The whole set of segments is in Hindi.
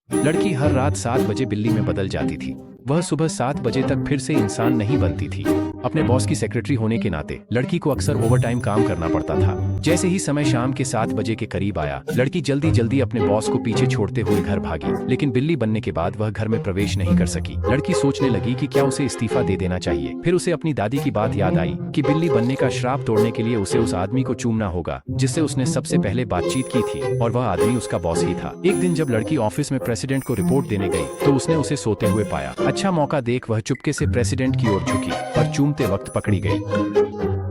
लड़की हर रात 7 बजे बिल्ली में बदल जाती थी। वह सुबह 7 बजे तक फिर से इंसान नहीं बनती थी। अपने बॉस की सेक्रेटरी होने के नाते लड़की को अक्सर ओवरटाइम काम करना पड़ता था। जैसे ही समय शाम के 7 बजे के करीब आया, लड़की जल्दी जल्दी अपने बॉस को पीछे छोड़ते हुए घर भागी, लेकिन बिल्ली बनने के बाद वह घर में प्रवेश नहीं कर सकी। लड़की सोचने लगी कि क्या उसे इस्तीफा दे देना चाहिए। फिर उसे अपनी दादी की बात याद आई कि बिल्ली बनने का श्राप तोड़ने के लिए उसे उस आदमी को चूमना होगा जिससे उसने सबसे पहले बातचीत की थी, और वह आदमी उसका बॉस ही था। एक दिन जब लड़की ऑफिस में प्रेसिडेंट को रिपोर्ट देने गई तो उसने उसे सोते हुए पाया। अच्छा मौका देख वह चुपके से प्रेसिडेंट की ओर झुकी और चूमते वक्त पकड़ी गई।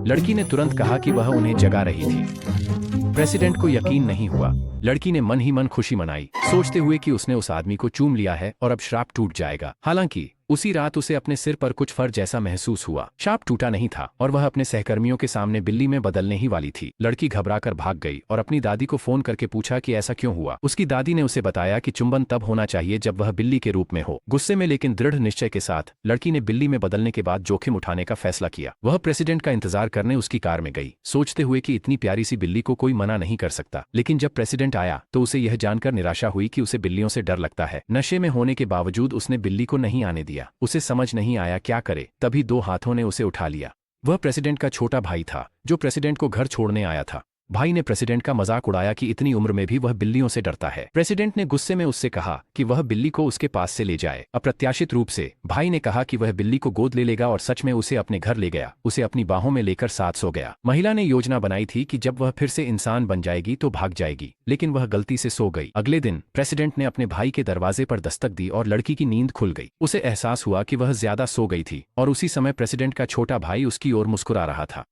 लड़की ने तुरंत कहा कि वह उन्हें जगा रही थी। प्रेसिडेंट को यकीन नहीं हुआ। लड़की ने मन ही मन खुशी मनाई, सोचते हुए कि उसने उस आदमी को चूम लिया है और अब श्राप टूट जाएगा। हालांकि उसी रात उसे अपने सिर पर कुछ फर जैसा महसूस हुआ। श्राप टूटा नहीं था और वह अपने सहकर्मियों के सामने बिल्ली में बदलने ही वाली थी। लड़की घबराकर भाग गई और अपनी दादी को फोन करके पूछा कि ऐसा क्यों हुआ। उसकी दादी ने उसे बताया कि चुंबन तब होना चाहिए जब वह बिल्ली के रूप में हो। गुस्से में लेकिन दृढ़ निश्चय के साथ लड़की ने बिल्ली में बदलने के बाद जोखिम उठाने का फैसला किया। वह प्रेसिडेंट का इंतजार करने उसकी कार में गई, सोचते हुए कि इतनी प्यारी सी बिल्ली को कोई मना नहीं कर सकता। लेकिन जब प्रेसिडेंट आया तो उसे यह जानकर निराशा हुई कि उसे बिल्लियों से डर लगता है। नशे में होने के बावजूद उसने बिल्ली को नहीं आने दिया। उसे समझ नहीं आया क्या करे, तभी 2 हाथों ने उसे उठा लिया। वह प्रेसिडेंट का छोटा भाई था जो प्रेसिडेंट को घर छोड़ने आया था। भाई ने प्रेसिडेंट का मजाक उड़ाया कि इतनी उम्र में भी वह बिल्लियों से डरता है। प्रेसिडेंट ने गुस्से में उससे कहा कि वह बिल्ली को उसके पास से ले जाए। अप्रत्याशित रूप से भाई ने कहा कि वह बिल्ली को गोद ले लेगा और सच में उसे अपने घर ले गया। उसे अपनी बाहों में लेकर साथ सो गया। महिला ने योजना बनाई थी कि जब वह फिर से इंसान बन जाएगी तो भाग जाएगी, लेकिन वह गलती से सो गई। अगले दिन प्रेसिडेंट ने अपने भाई के दरवाजे पर दस्तक दी और लड़की की नींद खुल गई। उसे एहसास हुआ कि वह ज्यादा सो गई थी और उसी समय प्रेसिडेंट का छोटा भाई उसकी ओर मुस्कुरा रहा था।